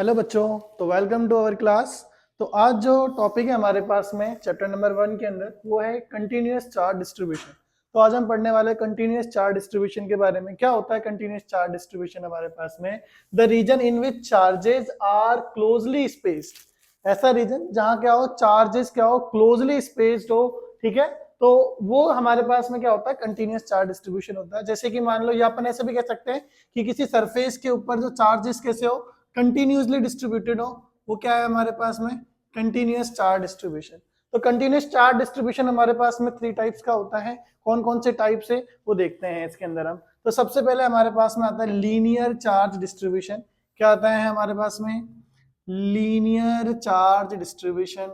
Hello बच्चों, तो welcome to our class. तो आज जो टॉपिक है हमारे पास में चैप्टर नंबर 1 के अंदर वो है कंटिन्यूअस चार्ज डिस्ट्रीब्यूशन। तो आज हम पढ़ने वाले कंटिन्यूअस चार्ज डिस्ट्रीब्यूशन के बारे में। क्या होता है कंटिन्यूअस चार्ज डिस्ट्रीब्यूशन हमारे पास में? The region in which charges are closely spaced. ऐसा रीजन जहां क्या हो, चार्जेस क्या हो, क्लोजली स्पेस्ड हो। ठीक है, तो वो हमारे पास में क्या होता है, कंटिन्यूअस चार्ज डिस्ट्रीब्यूशन होता है। जैसे कि मान लो, या अपन ऐसे भी कह सकते हैं कि किसी सरफेस के ऊपर जो चार्जेस कैसे हो, कंटिन्यूसली डिस्ट्रीब्यूटेड हो, वो क्या है हमारे पास में, कंटिन्यूअस चार्ज डिस्ट्रीब्यूशन। तो कंटिन्यूअस चार्ज डिस्ट्रीब्यूशन हमारे पास में 3 टाइप्स का होता है। कौन कौन से टाइप्स है वो देखते हैं इसके अंदर हम। तो सबसे पहले हमारे पास में आता है लीनियर चार्ज डिस्ट्रीब्यूशन। क्या आता है हमारे पास में? Linear charge distribution.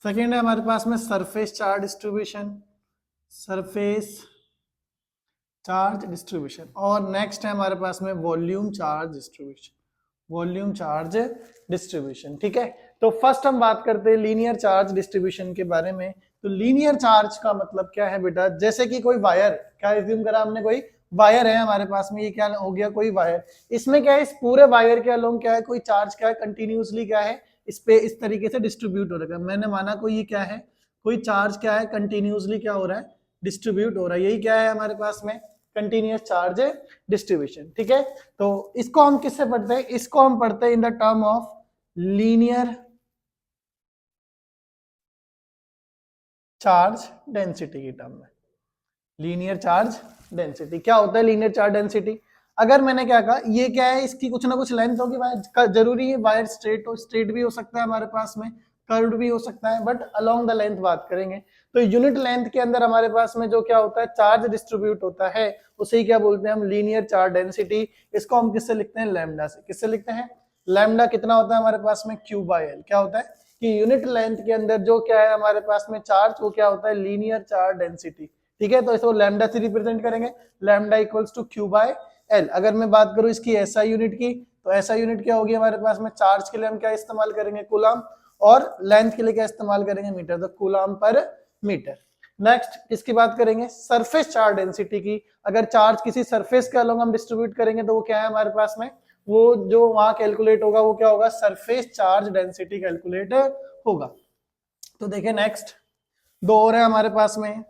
सेकेंड है हमारे पास में surface charge distribution, surface charge distribution. और नेक्स्ट है हमारे पास में volume charge distribution, volume charge distribution. ठीक है, तो फर्स्ट हम बात करते हैं लीनियर चार्ज डिस्ट्रीब्यूशन के बारे में। तो लीनियर चार्ज का मतलब क्या है बेटा? जैसे कि कोई वायर, क्या एज्यूम करा हमने, कोई वायर है हमारे पास में, ये क्या हो गया, कोई वायर। इसमें क्या है, इस पूरे वायर के अलोंग क्या है, कोई चार्ज क्या है, कंटिन्यूसली क्या है, इस पे इस तरीके से डिस्ट्रीब्यूट हो रहा है। मैंने माना कोई ये क्या है, कोई चार्ज क्या है, कंटिन्यूसली क्या हो रहा है, डिस्ट्रीब्यूट हो रहा है। यही क्या है हमारे पास में, कंटिन्यूअस चार्ज डिस्ट्रीब्यूशन। ठीक है, तो इसको हम किससे पढ़ते हैं? इसको हम पढ़ते हैं in the term of linear charge density की टर्म में। लीनियर चार्ज डेंसिटी क्या होता है? लीनियर चार्ज डेंसिटी, अगर मैंने क्या कहा, ये क्या है, इसकी कुछ ना कुछ लेंथ होगी। वायर जरूरी है वायर स्ट्रेट हो, स्ट्रेट भी हो सकता है हमारे पास में, कर्व्ड भी हो सकता है, बट अलोंग द लेंथ बात करेंगे। तो यूनिट लेंथ के अंदर हमारे पास में जो क्या होता है, चार्ज डिस्ट्रीब्यूट होता है, उसे ही क्या बोलते हैं हम, लीनियर चार्ज डेंसिटी। इसको हम किससे लिखते हैं? लैम्डा से। किससे लिखते हैं? लैम्डा कितना होता है हमारे पास में? Q by L. क्या होता है कि यूनिट लेंथ के अंदर जो क्या है हमारे पास में चार्ज, वो क्या होता है, लीनियर चार्ज डेंसिटी। ठीक है, तो इसको लैम्डा से रिप्रेजेंट करेंगे, lambda equals to Q by L. अगर मैं बात करूं इसकी एसआई यूनिट की, तो एसआई यूनिट क्या होगी हमारे पास में? चार्ज के लिए हम क्या इस्तेमाल करेंगे? कूलम, और लेंथ के लिए क्या इस्तेमाल करेंगे? मीटर। तो कूलम पर मीटर। नेक्स्ट किसकी बात करेंगे? सरफेस चार्ज डेंसिटी की। अगर चार्ज किसी सरफेस के अलोंग हम डिस्ट्रीब्यूट करेंगे तो वो क्या है हमारे पास में, वो जो वहां कैलकुलेट होगा वो क्या होगा? सरफेस चार्ज डेंसिटी कैलकुलेट होगा। तो देखिए नेक्स्ट दो और है हमारे पास में,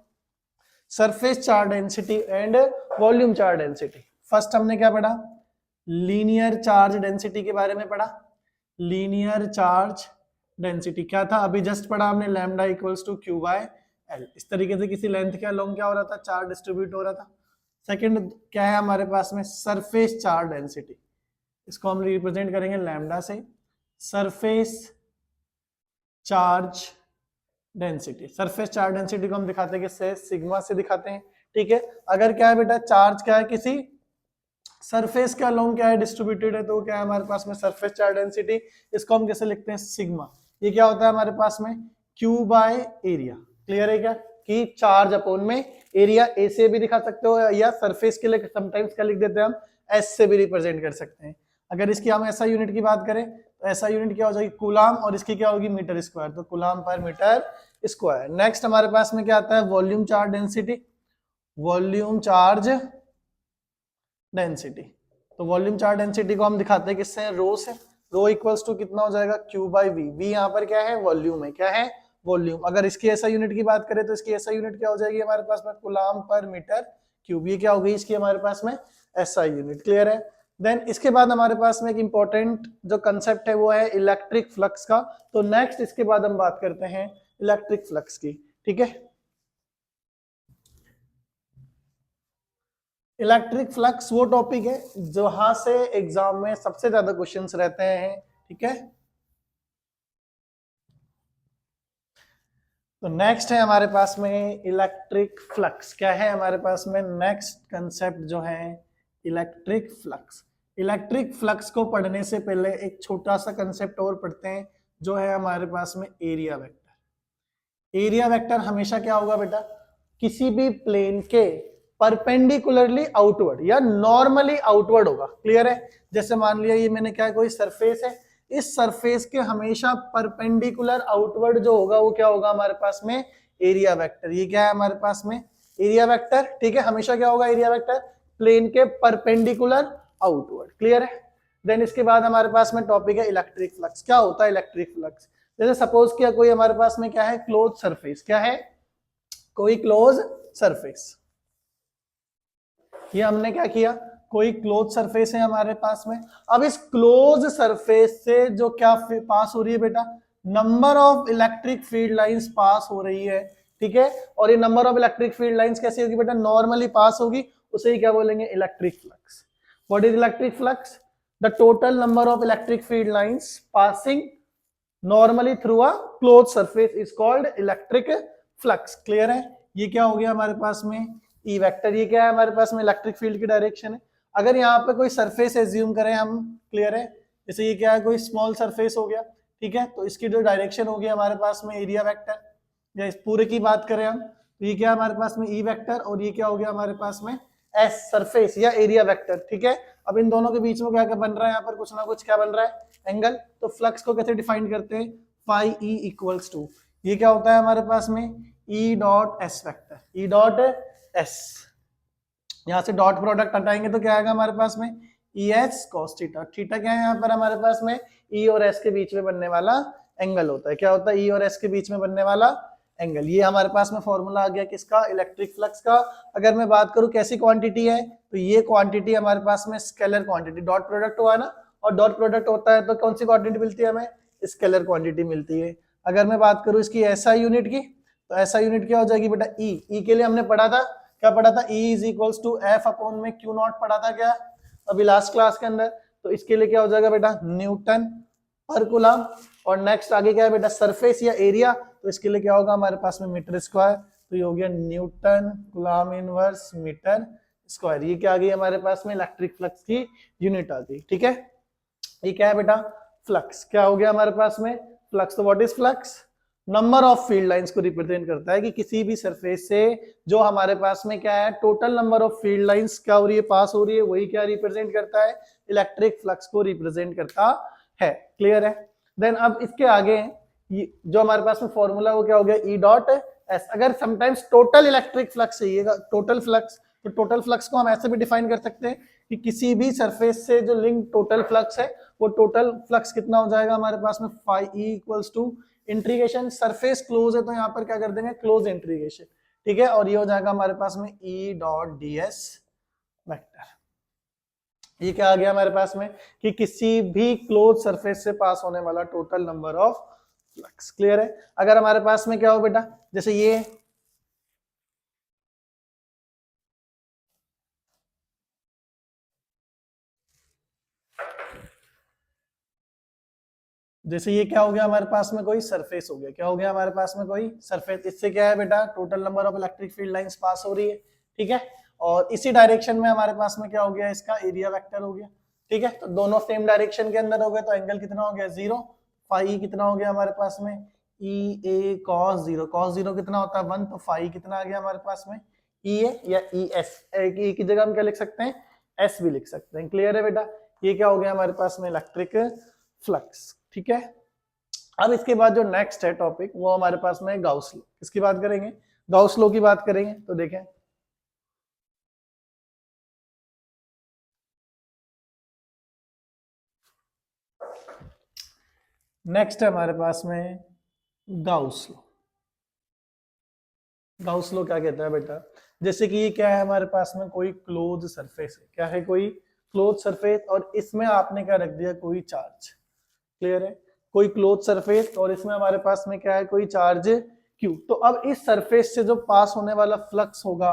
surface charge density and volume charge density. First हमने क्या पढ़ा? लीनियर चार्ज डेंसिटी के बारे में पढ़ा। लीनियर चार्ज डेंसिटी क्या था? अभी जस्ट पढ़ा हमने, lambda equals to Q by L. इस तरीके से किसी लेंथ के अलोंग क्या हो रहा था, चार्ज डिस्ट्रीब्यूट हो रहा था। सेकंड क्या है हमारे पास में? Surface charge density. इसको हम रिप्रेजेंट करेंगे लैम्डा से। Surface charge density, surface charge density को हम दिखाते हैं किससे? सिग्मा से दिखाते हैं। ठीक है, अगर क्या है बेटा, चार्ज क्या है, किसी सरफेस के अलोंग क्या है, डिस्ट्रीब्यूटेड है, तो क्या है हमारे पास में? Surface charge density. इसको हम कैसे लिखते हैं? सिग्मा। ये क्या होता है हमारे पास में? Q by area. क्लियर है क्या कि चार्ज अपॉन में एरिया। ए से भी दिखा सकते हो, या सरफेस के लिए समटाइम्स क्या लिख देते हैं हम, एस से भी रिप्रेजेंट कर सकते हैं। अगर इसकी हम ऐसा यूनिट की बात करें तो ऐसा यूनिट क्या हो जाएगी? कूलाम, और इसकी क्या होगी? Metre square. तो कूलाम पर मीटर स्क्वायर। नेक्स्ट हमारे पास में क्या आता है? Volume charge density, volume charge density. तो वॉल्यूम चार्ज डेंसिटी को हम दिखाते हैं किससे? रो से। रो इक्वल्स टू कितना हो जाएगा? Q by we. वी यहाँ पर क्या है? वॉल्यूम है। क्या है? वॉल्यूम। अगर इसकी ऐसा यूनिट की बात करें तो इसकी ऐसा यूनिट क्या हो जाएगी हमारे पास में? कूलाम पर मीटर क्यूब। ये क्या हो गई इसकी हमारे पास में? SI unit. क्लियर है? देन इसके बाद हमारे पास में एक इंपॉर्टेंट जो कंसेप्ट है वो है इलेक्ट्रिक फ्लक्स का। तो नेक्स्ट इसके बाद हम बात करते हैं इलेक्ट्रिक फ्लक्स की। ठीक है, इलेक्ट्रिक फ्लक्स वो टॉपिक है जहां से एग्जाम में सबसे ज्यादा क्वेश्चंस रहते हैं। ठीक है, तो नेक्स्ट है हमारे पास में इलेक्ट्रिक फ्लक्स। क्या है हमारे पास में? नेक्स्ट कंसेप्ट जो है इलेक्ट्रिक फ्लक्स। इलेक्ट्रिक फ्लक्स को पढ़ने से पहले एक छोटा सा कंसेप्ट और पढ़ते हैं, जो है हमारे पास में एरिया वेक्टर। एरिया वेक्टर हमेशा क्या होगा बेटा? किसी भी प्लेन के परपेंडिकुलरली आउटवर्ड या नॉर्मली आउटवर्ड होगा। क्लियर है? जैसे मान लिया ये मैंने क्या, कोई सरफेस है, इस सरफेस के हमेशा परपेंडिकुलर आउटवर्ड जो होगा वो क्या होगा हमारे पास में? Area vector. ये क्या है हमारे पास में? Area vector. ठीक है, हमेशा क्या होगा एरिया वेक्टर? प्लेन के परपेंडिकुलर आउटवर्ड। क्लियर है? देन इसके बाद हमारे पास में टॉपिक है इलेक्ट्रिक फ्लक्स। क्या होता है इलेक्ट्रिक फ्लक्स? जैसे सपोज किया कोई हमारे पास में क्या है, क्लोज सरफेस। क्या है? कोई क्लोज सरफेस। ये हमने क्या किया, कोई क्लोज सरफेस है हमारे पास में। अब इस क्लोज सरफेस से जो क्या पास हो रही है बेटा, number of electric field lines पास हो रही है। ठीक है, और ये number of electric field lines कैसी होगी बेटा, नॉर्मली पास होगी, उसे ही क्या बोलेंगे, electric flux. What is electric flux? The total number of electric field lines passing normally through a close surface is called electric flux. Clear है? ये क्या हो गया हमारे पास में, ई वेक्टर। ये क्या है हमारे पास में, इलेक्ट्रिक फील्ड की डायरेक्शन है। अगर यहाँ पे कोई सरफेस एज्यूम करें हम, क्लियर है, जैसे ये क्या है, कोई स्मॉल सरफेस हो गया, ठीक है, तो इसकी जो डायरेक्शन होगी हमारे पास में एरिया वेक्टर, या इस पूरे की बात करें हम, तो ये क्या है हमारे पास में, ई वेक्टर, और ये क्या हो गया हमारे पास में, एस सरफेस या एरिया वेक्टर। ठीक है, अब इन दोनों के बीच में क्या क्या बन रहा है, यहाँ पर कुछ ना कुछ क्या बन रहा है, एंगल। तो फ्लक्स को कैसे डिफाइन करते हैं, फाई ई इक्वल्स टू, ये क्या होता है हमारे पास में, E dot S vector, E dot S, यहां से डॉट प्रोडक्ट हटाएंगे तो क्या आएगा हमारे पास में, E S cos theta. Theta क्या है यहाँ पर हमारे पास में, ई और एस के बीच में बनने वाला एंगल होता है। क्या होता है, ई और एस के बीच में बनने वाला एंगल। ये हमारे पास में फॉर्मूला आ गया किसका, इलेक्ट्रिक फ्लक्स का। अगर मैं बात करूं कैसी क्वांटिटी है, तो ये क्वांटिटी हमारे पास में स्केलर क्वांटिटी, डॉट प्रोडक्ट हुआ ना, और डॉट प्रोडक्ट होता है तो कौन सी क्वांटिटी मिलती है हमें, स्केलर क्वांटिटी मिलती है। अगर मैं बात करूं इसकी एसआई यूनिट की, तो एसआई यूनिट क्या हो जाएगी बेटा, ई। ई के लिए हमने पढ़ा था, क्या पढ़ा था, E is equals to F upon में क्यू नॉट पढ़ा था क्या अभी लास्ट क्लास के अंदर। तो इसके लिए क्या हो जाएगा बेटा, न्यूटन पर कूलम। और नेक्स्ट आगे क्या है बेटा, सरफेस या एरिया, तो इसके लिए क्या होगा हमारे पास में, मीटर स्क्वायर। तो ये हो गया newton coulomb inverse metre square. ये क्या आ गई हमारे पास में, इलेक्ट्रिक फ्लक्स की यूनिट आ गई। ठीक है, ये क्या है बेटा, फ्लक्स। क्या हो गया हमारे पास में, फ्लक्स। तो what is flux, number of field lines को रिप्रेजेंट करता है कि किसी भी सरफेस से जो हमारे पास में क्या है, total number of field lines क्या हो रही है, पास हो रही है, वही क्या रिप्रेजेंट करता है, इलेक्ट्रिक फ्लक्स को रिप्रेजेंट करता है। क्लियर है? देन अब इसके आगे जो हमारे पास में फॉर्मूला वो क्या हो गया, ई डॉट एस। अगर समटाइम्स टोटल इलेक्ट्रिक फ्लक्स चाहिएगा, टोटल फ्लक्स, तो टोटल फ्लक्स को हम ऐसे भी डिफाइन कर सकते हैं कि किसी भी सरफेस से जो लिंक टोटल फ्लक्स है, वो टोटल फ्लक्स कितना हो जाएगा हमारे पास में, phi E equals to integration, surface close है तो यहाँ पर क्या कर देंगे, क्लोज इंट्रीगेशन। ठीक है, और ये हो जाएगा हमारे पास में E dot D S vector. ये क्या आ गया हमारे पास में, कि किसी भी क्लोज सरफेस से पास होने वाला total number of flux. Clear है? अगर हमारे पास में क्या हो बेटा, जैसे ये जैसे ये क्या हो गया हमारे पास में, कोई सरफेस हो गया, क्या हो गया हमारे पास में, कोई सरफेस। इससे क्या है बेटा, total number of electric field lines पास हो रही है। ठीक है, और इसी डायरेक्शन में हमारे पास में क्या हो गया, इसका एरिया वेक्टर हो गया। ठीक है, तो दोनों सेम डायरेक्शन के अंदर हो गए, तो एंगल कितना हो गया, जीरो। फाई कितना हो गया हमारे पास में, ई ए कॉस जीरो। कॉस जीरो कितना होता है, 1, तो फाई कितना आ गया हमारे पास में, ई ए या ई एस। ई की जगह हम क्या लिख सकते हैं, एस भी लिख सकते हैं। क्लियर है बेटा? ये क्या हो गया हमारे पास में, इलेक्ट्रिक फ्लक्स। ठीक है, अब इसके बाद जो नेक्स्ट है टॉपिक, वो हमारे पास में गाउस लॉ। किसकी बात करेंगे, गाउस लॉ की बात करेंगे। तो देखें, नेक्स्ट है हमारे पास में गाउस लॉ। गाउस लॉ क्या कहता है बेटा, जैसे कि ये क्या है हमारे पास में, कोई क्लोज सरफेस है। क्या है, कोई क्लोज सरफेस, और इसमें आपने क्या रख दिया, कोई चार्ज। क्लियर है? कोई क्लोज सरफेस और इसमें हमारे पास में क्या है, कोई चार्ज क्यू। तो अब इस सरफेस से जो पास होने वाला फ्लक्स होगा,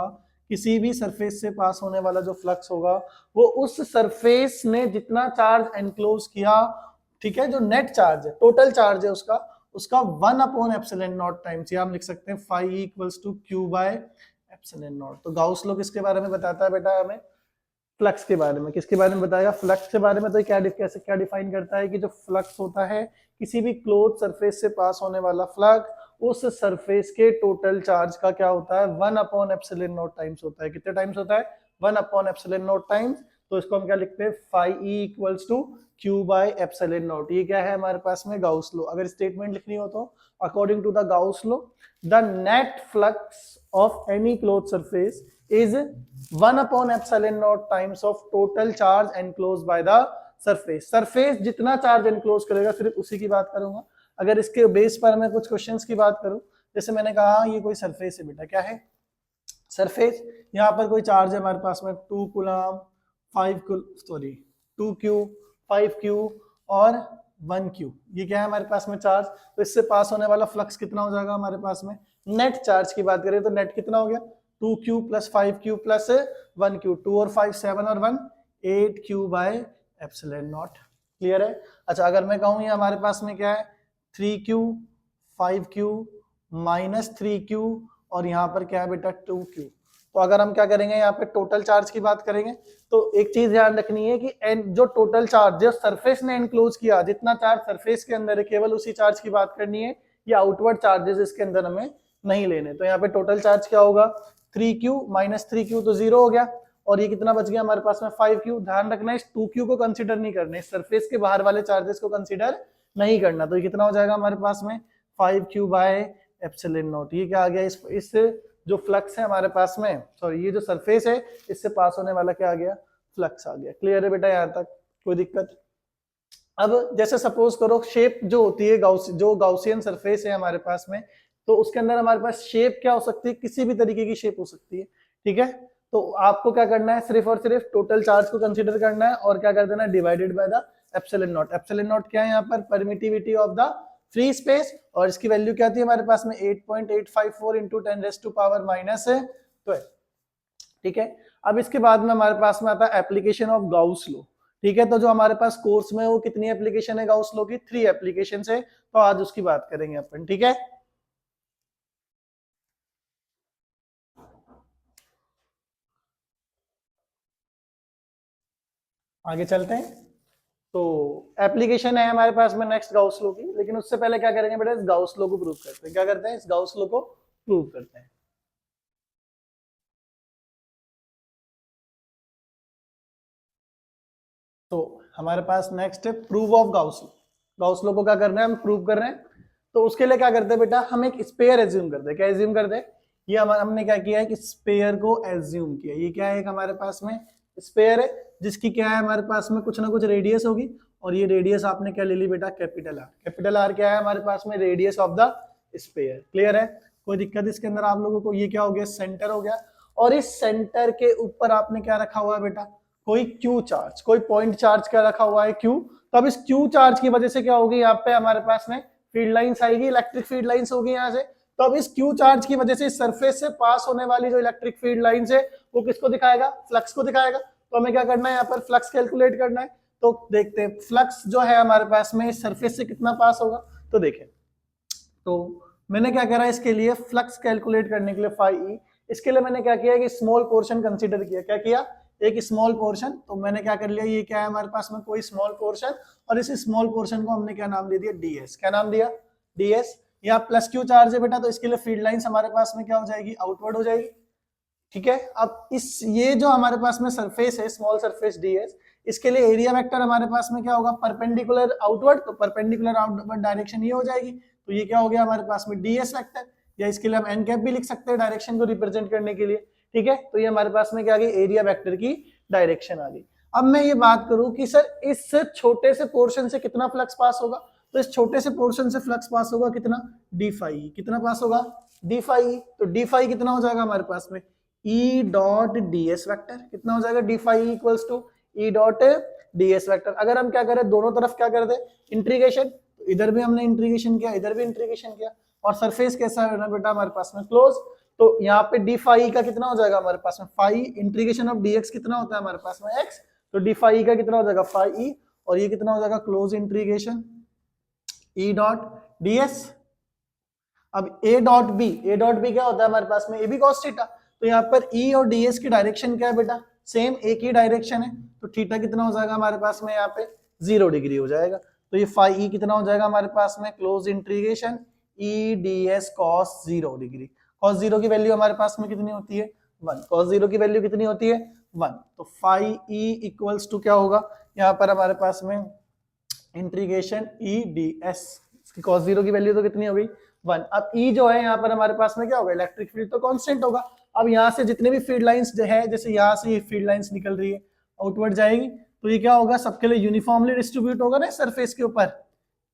किसी भी सरफेस से पास होने वाला जो फ्लक्स होगा, वो उस सरफेस ने जितना चार्ज एनक्लोज किया, ठीक है, जो नेट चार्ज है, टोटल चार्ज है उसका, उसका 1 अपॉन एप्सिलॉन नॉट टाइम्स, या हम लिख सकते हैं phi equals to Q by epsilon not. तो गाउस लॉ किसके बारे में बताता है बेटा हमें, फ्लक्स के बारे में। किसके बारे में बताएगा, फ्लक्स के बारे में। तो क्या कैसे क्या डिफाइन करता है कि जो फ्लक्स होता है, किसी भी क्लोज सरफेस से पास होने वाला फ्लक्स, उस सरफेस के टोटल चार्ज का क्या होता है, 1 अपॉन एप्सिलॉन नॉट टाइम्स होता है। कितने टाइम्स होता है, 1 अपॉन एप्सिलॉन नॉट टाइम्स। तो इसको हम क्या लिखते हैं, phi E equals to Q by epsilon not. ये क्या है हमारे पास में, गाउस लॉ। अगर स्टेटमेंट लिखनी हो तो, according to the Gauss law, the net flux of any close surface is 1/ε0 times of total charge enclose by the surface. Surface जितना चार्ज एनक्लोज करेगा सिर्फ उसी की बात करूंगा। अगर इसके बेस पर मैं कुछ क्वेश्चंस की बात करूं, जैसे मैंने कहा ये कोई सरफेस है बेटा, क्या है सरफेस, यहाँ पर कोई चार्ज है हमारे पास में 2 कूलम 2q 5q और 1q, ये क्या है हमारे पास में चार्ज। तो इससे पास होने वाला फ्लक्स कितना हो जाएगा हमारे पास में, नेट चार्ज की बात करें तो नेट कितना हो गया 2q plus 5q plus 1q, 2 और 5 7 और 1 8q bye epsilon not. Clear है। अच्छा अगर मैं कहूँ ये हमारे पास में क्या है 3q 5q माइनस 3q और यहाँ पर क्या है बेटा 2q। तो अगर हम क्या करेंगे यहाँ पे टोटल चार्ज की बात करेंगे तो एक चीज ध्यान रखनी है कि जो टोटल चार्ज जो सरफेस ने एनक्लोज किया, जितना चार्ज सरफेस के अंदर है केवल उसी चार्ज की बात करनी है, या आउटवर्ड चार्जेस इसके अंदर हमें नहीं लेने। तो यहाँ पे टोटल चार्ज क्या होगा 3q माइनस 3q तो 0 हो गया, और ये कितना बच गया हमारे पास में 5q। ध्यान रखना इस 2q को कंसिडर नहीं करना, इस सरफेस के बाहर वाले चार्जेस को कंसिडर नहीं करना। तो ये कितना हो जाएगा हमारे पास में 5q बाय एप्सिलॉन नॉट। ये क्या आ गया इस जो फ्लक्स है हमारे पास में, सॉरी ये जो सरफेस है इससे पास होने वाला क्या आ गया फ्लक्स आ गया। क्लियर है बेटा यहाँ तक, कोई दिक्कत। अब जैसे सपोज करो शेप जो होती है जो गाउसियन सरफेस है हमारे पास में, तो उसके अंदर हमारे पास शेप क्या हो सकती है, किसी भी तरीके की शेप हो सकती है, ठीक है। तो आपको क्या करना है सिर्फ और सिर्फ टोटल चार्ज को कंसीडर करना है और क्या कर देना है divided by the epsilon not. Epsilon not क्या है यहाँ पर permittivity of the free space, और इसकी वैल्यू क्या थी हमारे पास में 8.854 इंटू 10⁻⁻12। ठीक है। अब इसके बाद में हमारे पास में आता है एप्लीकेशन ऑफ गाउस लॉ। ठीक है, तो जो हमारे पास कोर्स में वो कितनी एप्लीकेशन है गाउस लॉ की, 3 एप्लीकेशन है, तो आज उसकी बात करेंगे अपन। ठीक है, आगे चलते हैं। तो एप्लीकेशन है हमारे पास में नेक्स्ट गाउस लॉ की, लेकिन उससे पहले क्या करेंगे बेटा इस गाउस लॉ को प्रूव करते हैं। क्या करते हैं इस गाउस लॉ को प्रूव करते हैं। तो हमारे पास नेक्स्ट है prove of Gauss law. Gauss law को क्या करना है हम प्रूव कर रहे हैं। तो उसके लिए क्या करते हैं बेटा हम एक स्पेयर एज्यूम करते हैं। क्या एज्यूम करते हैं, ये हमने क्या किया है कि स्पेयर को एज्यूम किया। ये क्या है एक हमारे पास में स्पेयर है जिसकी क्या है हमारे पास में कुछ ना कुछ रेडियस होगी, और ये रेडियस आपने क्या ले ली बेटा कैपिटल आर। कैपिटल आर क्या है हमारे पास में radius of the sphere. Clear है, कोई दिक्कत इसके अंदर आप लोगों को। ये क्या हो गया सेंटर हो गया, और इस सेंटर के ऊपर आपने क्या रखा हुआ है बेटा कोई क्यू चार्ज, कोई पॉइंट चार्ज क्या रखा हुआ है क्यू। तो अब इस क्यू चार्ज की वजह से क्या होगी यहाँ पे हमारे पास में फील्ड लाइंस आएगी, इलेक्ट्रिक फील्ड लाइंस होगी यहाँ से। तो अब इस क्यू चार्ज की वजह से इस सरफेस से पास होने वाली जो इलेक्ट्रिक फील्ड लाइंस है वो किसको दिखाएगा, फ्लक्स को दिखाएगा। तो हमें क्या करना है यहाँ पर फ्लक्स कैलकुलेट करना है। तो देखते हैं फ्लक्स जो है हमारे पास में इस सरफेस से कितना पास होगा। तो देखें, तो मैंने क्या करा इसके लिए फ्लक्स कैलकुलेट करने के लिए फाई ई, इसके लिए मैंने क्या किया कि स्मॉल पोर्शन कंसीडर किया। क्या किया, एक स्मॉल पोर्शन। तो मैंने क्या कर लिया, ये क्या है हमारे पास में कोई स्मॉल पोर्शन, और इस स्मॉल पोर्शन को हमने क्या नाम दे दिया डीएस। क्या नाम दिया डीएस। या प्लस क्यू चार्ज है बेटा, तो इसके लिए फील्ड लाइंस हमारे पास में क्या हो जाएगी आउटवर्ड हो जाएगी। ठीक है, अब इस ये जो हमारे पास में सरफेस है स्मॉल सरफेस डीएस, इसके लिए एरिया वेक्टर हमारे पास में क्या होगा परपेंडिकुलर आउटवर्ड। तो परपेंडिकुलर आउटवर्ड डायरेक्शन ये हो जाएगी। तो ये क्या हो गया हमारे पास में डीएस वेक्टर, या इसके लिए हम एन कैप भी लिख सकते हैं डायरेक्शन को रिप्रेजेंट करने के लिए। ठीक है, तो ये हमारे पास में क्या आ गई एरिया वेक्टर की डायरेक्शन आ गई। अब मैं ये बात करूं कि सर इस छोटे से पोर्शन से कितना फ्लक्स पास होगा, तो इस छोटे से पोर्शन से फ्लक्स पास होगा कितना डी फाई। कितना पास होगा डी फाई। तो डी फाई कितना हो जाएगा हमारे पास में E dot D S vector. कितना हो जाएगा D phi equals to E dot D S vector. अगर हम क्या करें दोनों तरफ क्या कर दे इंटीग्रेशन, इधर भी हमने इंटीग्रेशन किया इधर भी इंटीग्रेशन किया, और सरफेस कैसा है ना बेटा हमारे पास में क्लोज। तो यहाँ पे डी फाई का कितना हो जाएगा हमारे पास में फाई इंटीग्रेशन ऑफ डीएक्स कितना होता है हमारे पास में एक्स। तो डी फाई का कितना हो जाएगा फाई ई, और ये कितना हो जाएगा close integration E dot DS. अब ए डॉट बी क्या होता है हमारे पास में ए बी कॉस थीटा। तो यहाँ पर ई और डीएस की डायरेक्शन क्या है बेटा सेम एक ही डायरेक्शन है। तो थीटा कितना हो जाएगा हमारे पास में यहाँ पे 0 डिग्री हो जाएगा। तो ये फाई ई कितना हो जाएगा हमारे पास में close integration E D S cos 0 degree. Cos 0 की वैल्यू हमारे पास में कितनी होती है 1। कॉस 0 की वैल्यू कितनी होती है 1। तो फाई ई इक्वल्स टू क्या होगा यहाँ पर हमारे पास में integration E D S. Cos 0 की वैल्यू तो कितनी हो गई 1। अब ई जो है यहाँ पर हमारे पास में क्या होगा इलेक्ट्रिक फील्ड तो कांस्टेंट होगा। अब यहाँ से जितने भी फील्ड लाइंस है, जैसे यहाँ से ये फील्ड लाइंस निकल रही है, आउटवर्ड जाएगी, तो ये क्या होगा, सबके लिए यूनिफॉर्मली डिस्ट्रीब्यूट होगा ना सरफेस के ऊपर।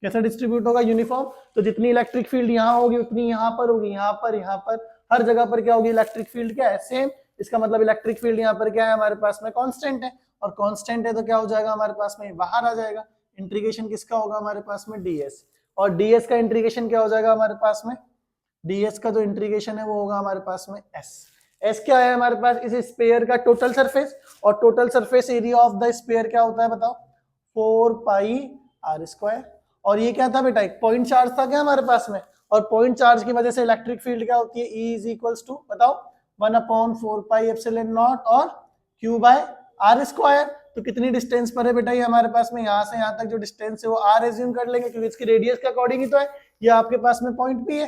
कैसा डिस्ट्रीब्यूट होगा, यूनिफॉर्म। तो जितनी इलेक्ट्रिक फील्ड यहाँ होगी उतनी यहाँ पर होगी, यहाँ पर हर जगह पर क्या होगी, इलेक्ट्रिक फील्ड क्या है, सेम। इसका मतलब इलेक्ट्रिक फील्ड यहाँ पर क्या है हमारे पास में, कांस्टेंट है, और कांस्टेंट है तो क्या हो जाएगा हमारे पास में, बाहर आ जाएगा। इंटीग्रेशन किसका होगा हमारे पास में, डीएस, और डीएस का इंटीग्रेशन क्या हो जाएगा हमारे पास में, डीएस का जो इंटीग्रेशन है वो होगा हमारे पास में एस। एस क्या है हमारे पास, इस स्फीयर का टोटल सरफेस, और total surface area of the sphere क्या होता है बताओ, 4 पाई आर स्क्वायर। और ये क्या था बेटा, एक पॉइंट चार्ज था क्या हमारे पास में, और पॉइंट चार्ज की वजह से इलेक्ट्रिक फील्ड क्या होती है, E इज इक्वल्स टू बताओ 1/4 पाई एप्सिलॉन नॉट और Q बाय आर स्क्वायर। तो कितनी डिस्टेंस पर है बेटा ये हमारे पास में, यहाँ से यहाँ तक जो डिस्टेंस है वो आर एज्यूम कर लेंगे, क्योंकि इसकी रेडियस के अकॉर्डिंग ही तो है, ये आपके पास में पॉइंट भी है,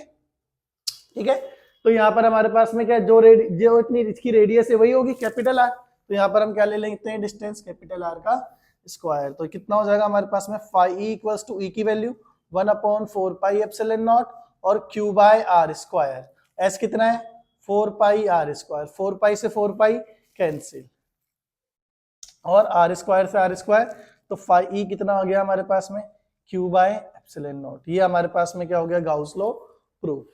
ठीक है। तो यहाँ पर हमारे पास में क्या, जो इतनी इसकी रेडियस है वही होगी कैपिटल आर। तो यहाँ पर हम क्या ले लेते हैं, डिस्टेंस कैपिटल आर का स्क्वायर। तो कितना हो जाएगा हमारे पास में, phi E equals to E की वैल्यू 1/4 पाई एप्सिलॉन नॉट और Q by R square. S कितना है, 4 पाई आर स्क्वायर, 4 पाई से 4 पाई कैंसिल, और आर स्क्वायर से आर स्क्वायर, तो फाई ई कितना हो गया हमारे पास में, Q बाय एप्सिलॉन नॉट। ये हमारे पास में क्या हो गया, गाउस लॉ प्रूफ।